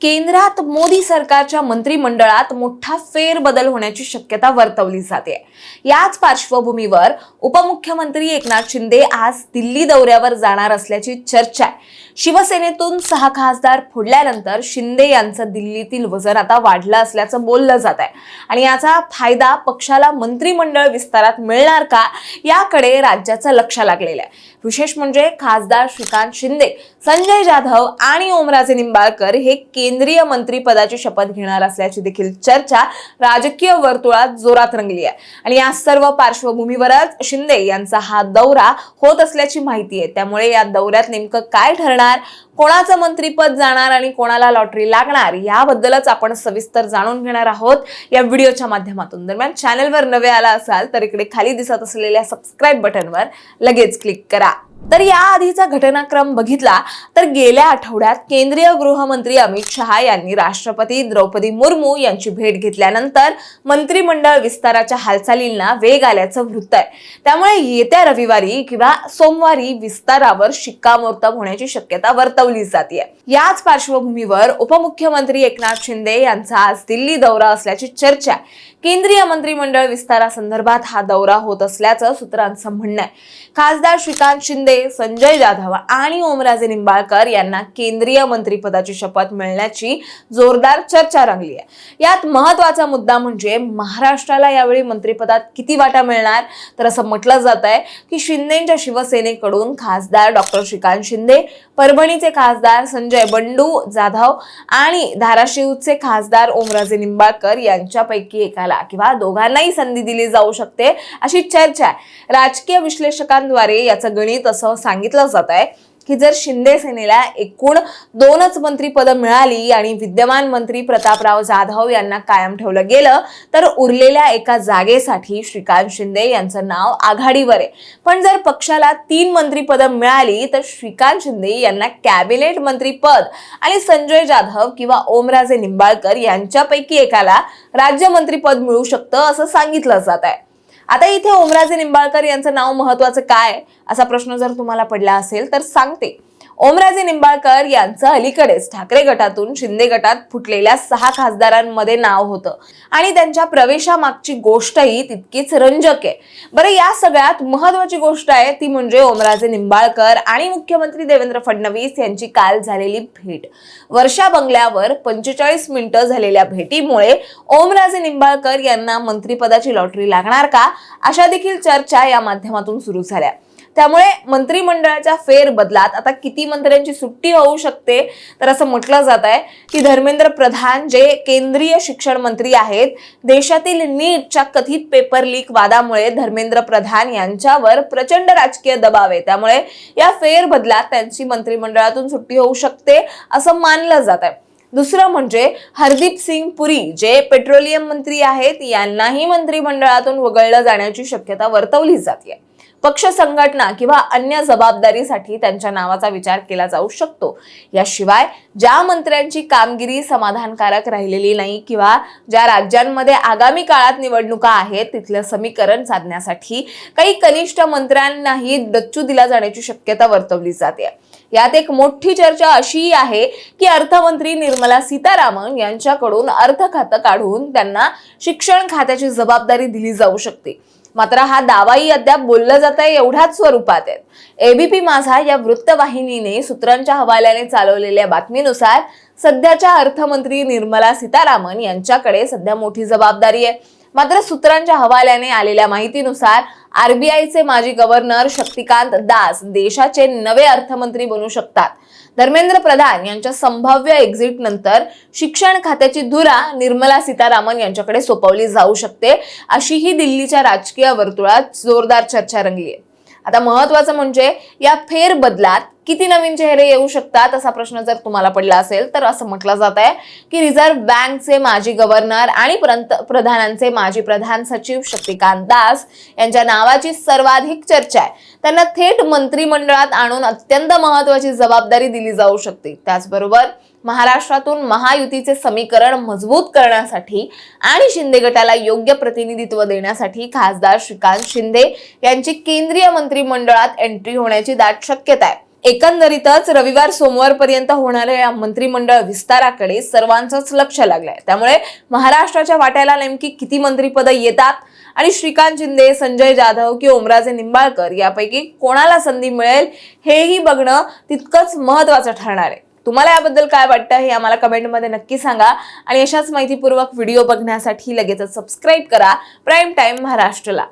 केंद्रात मोदी सरकारच्या मंत्रिमंडळात मोठा फेरबदल होण्याची शक्यता वर्तवली जाते। याच पार्श्वभूमीवर उपमुख्यमंत्री एकनाथ शिंदे आज दिल्ली दौऱ्यावर जाणार असल्याची चर्चा आहे। शिवसेनेतून 6 खासदार फोडल्यानंतर शिंदे यांचं दिल्लीतील वजन आता वाढलं असल्याचं बोललं जात आहे आणि याचा फायदा पक्षाला मंत्रिमंडळ विस्तारात मिळणार का याकडे राज्याचं लक्ष लागलेलं आहे। विशेष म्हणजे खासदार श्रीकांत शिंदे, संजय जाधव आणि ओमराजे निंबाळकर हे केंद्रीय मंत्रिपदाची शपथ घेणार असल्याची देखील चर्चा राजकीय वर्तुळात जोरात रंगली आहे आणि या सर्व पार्श्वभूमीवरच शिंदे यांचा हा दौरा होत असल्याची माहिती आहे। त्यामुळे या दौऱ्यात नेमकं काय ठरणार, कोणाचं मंत्रिपद जाणार आणि कोणाला लॉटरी लागणार याबद्दलच आपण सविस्तर जाणून घेणार आहोत या व्हिडिओच्या माध्यमातून। दरम्यान चॅनलवर नवे आला असाल तर इकडे खाली दिसत असलेल्या सबस्क्राइब बटनवर लगेच क्लिक करा। तर या आधीचा घटनाक्रम बघितला तर गेल्या आठवड्यात केंद्रीय गृहमंत्री अमित शहा यांनी राष्ट्रपती द्रौपदी मुर्मू यांची भेट घेतल्यानंतर मंत्रिमंडळ विस्ताराच्या हालचालींना वेग आल्याचं वृत्त आहे। त्यामुळे येत्या रविवारी किंवा सोमवारी विस्तारावर शिक्कामोर्तब होण्याची शक्यता वर्तवली जाते। याच पार्श्वभूमीवर उपमुख्यमंत्री एकनाथ शिंदे यांचा आज दिल्ली दौरा असल्याची चर्चा आहे। केंद्रीय मंत्रिमंडळ विस्तारासंदर्भात हा दौरा होत असल्याचं सूत्रांचं म्हणणं आहे। खासदार श्रीकांत शिंदे, संजय जाधव आणि ओमराजे निंबाळकर यांना केंद्रीय मंत्रिपदाची शपथ मिळण्याची जोरदार चर्चा रंगली आहे। यात महत्त्वाचा मुद्दा म्हणजे महाराष्ट्राला यावेळी मंत्रिपदात किती वाटा मिळणार। तर असं म्हटलं जात आहे की शिंदेच्या शिवसेनेकडून खासदार डॉक्टर श्रीकांत शिंदे, परभणीचे खासदार संजय बंडू जाधव आणि धाराशिवचे खासदार ओमराजे निंबाळकर यांच्यापैकी एकाला किंवा दोघांनाही संधी दिली जाऊ शकते अशी चर्चा आहे। राजकीय विश्लेषकांद्वारे याचं गणित असं सांगितलं जात आहे की जर शिंदे सेनेला एकूण 2च मंत्रिपद मिळाली आणि विद्यमान मंत्री प्रतापराव जाधव यांना कायम ठेवलं गेलं तर उरलेल्या एका जागेसाठी श्रीकांत शिंदे यांचं नाव आघाडीवर आहे। पण जर पक्षाला 3 मंत्रिपद मिळाली तर श्रीकांत शिंदे यांना कॅबिनेट मंत्रिपद आणि संजय जाधव किंवा ओमराजे निंबाळकर यांच्यापैकी एकाला राज्यमंत्रीपद मिळू शकतं असं सांगितलं जात आहे। आता इथे ओमराजे निंबाळकर यांचं नाव महत्त्वाचं काय असा प्रश्न जर तुम्हाला पडला असेल तर सांगते। ओमराजे निंबाळकर यांचं अलीकडेच ठाकरे गटातून शिंदे गटात फुटलेल्या 6 खासदारांमध्ये नाव होतं आणि त्यांच्या प्रवेशामागची गोष्टही तितकीच रंजक आहे। बरं, या सगळ्यात महत्त्वाची गोष्ट आहे ती म्हणजे ओमराजे निंबाळकर आणि मुख्यमंत्री देवेंद्र फडणवीस यांची काल झालेली भेट। वर्षा बंगल्यावर 45 मिनिटं झालेल्या भेटीमुळे ओमराजे निंबाळकर यांना मंत्रिपदाची लॉटरी लागणार का अशा देखील चर्चा या माध्यमातून सुरू झाल्या। त्यामुळे मंत्रिमंडळाच्या फेरबदलात आता किती मंत्र्यांची सुट्टी होऊ शकते तर असं म्हटलं जात आहे की धर्मेंद्र प्रधान जे केंद्रीय शिक्षण मंत्री आहेत, देशातील नीटच्या कथित पेपर लीक वादामुळे धर्मेंद्र प्रधान यांच्यावर प्रचंड राजकीय दबाव आहे। त्यामुळे या फेरबदलात त्यांची मंत्रिमंडळातून सुट्टी होऊ शकते असं मानलं जात आहे। दुसरं म्हणजे हरदीप सिंग पुरी जे पेट्रोलियम मंत्री आहेत यांनाही मंत्रिमंडळातून वगळलं जाण्याची शक्यता वर्तवली जाते। पक्ष संघटना किंवा अन्य जबाबदारीसाठी त्यांच्या नावाचा विचार केला जाऊ शकतो। याशिवाय ज्या मंत्र्यांची कामगिरी समाधानकारक राहिलेली नाही किंवा ज्या राज्यांमध्ये आगामी काळात निवडणुका आहेत तिथलं समीकरण साधण्यासाठी काही कनिष्ठ मंत्र्यांनाही डच्चू दिला जाण्याची शक्यता वर्तवली जाते। यात एक मोठी चर्चा अशी आहे की अर्थमंत्री निर्मला सीतारामन यांच्याकडून अर्थ खातं काढून त्यांना शिक्षण खात्याची जबाबदारी दिली जाऊ शकते। मात्र हा दावाही अद्याप बोललं जात आहे एवढ्याच स्वरूपात आहे। एबीपी माझा या वृत्तवाहिनीने सूत्रांच्या हवाल्याने चालवलेल्या बातमीनुसार सध्याच्या अर्थमंत्री निर्मला सीतारामन यांच्याकडे सध्या मोठी जबाबदारी आहे। मात्र सूत्रांच्या हवाल्याने आलेल्या माहितीनुसार आरबीआयचे माजी गव्हर्नर शक्तिकांत दास देशाचे नवे अर्थमंत्री बनू शकतात। धर्मेंद्र प्रधान यांच्या संभाव्य एक्झिट नंतर शिक्षण खात्याची धुरा निर्मला सीतारामन यांच्याकडे सोपवली जाऊ शकते अशीही दिल्लीच्या राजकीय वर्तुळात जोरदार चर्चा रंगली आहे। आता महत्त्वाचं म्हणजे या फेरबदलात किती नवीन चेहरे येऊ शकतात असा प्रश्न जर तुम्हाला पडला असेल तर असं म्हटलं जात आहे की रिझर्व्ह बँकचे माजी गव्हर्नर आणि पंतप्रधानांचे माजी प्रधान सचिव शक्तिकांत दास यांच्या नावाची सर्वाधिक चर्चा आहे। त्यांना थेट मंत्रिमंडळात आणून अत्यंत महत्त्वाची जबाबदारी दिली जाऊ शकते। त्याचबरोबर महाराष्ट्रातून महायुतीचे समीकरण मजबूत करण्यासाठी आणि शिंदे गटाला योग्य प्रतिनिधित्व देण्यासाठी खासदार श्रीकांत शिंदे यांची केंद्रीय मंत्रिमंडळात एंट्री होण्याची दाट शक्यता आहे। एकंदरीतच रविवार सोमवार पर्यंत होणाऱ्या या मंत्रिमंडळ विस्ताराकडे सर्वांचंच लक्ष लागलंय. त्यामुळे महाराष्ट्राच्या वाट्याला नेमकी किती मंत्रिपद येतात आणि श्रीकांत शिंदे, संजय जाधव की ओमराजे निंबाळकर यापैकी कोणाला संधी मिळेल हेही बघणं तितकंच महत्त्वाचं ठरणार आहे. तुम्हाला याबद्दल काय वाटतं हे आम्हाला कमेंटमध्ये नक्की सांगा आणि अशाच माहितीपूर्वक व्हिडिओ बघण्यासाठी लगेचच सबस्क्राईब करा प्राईम टाइम महाराष्ट्रला.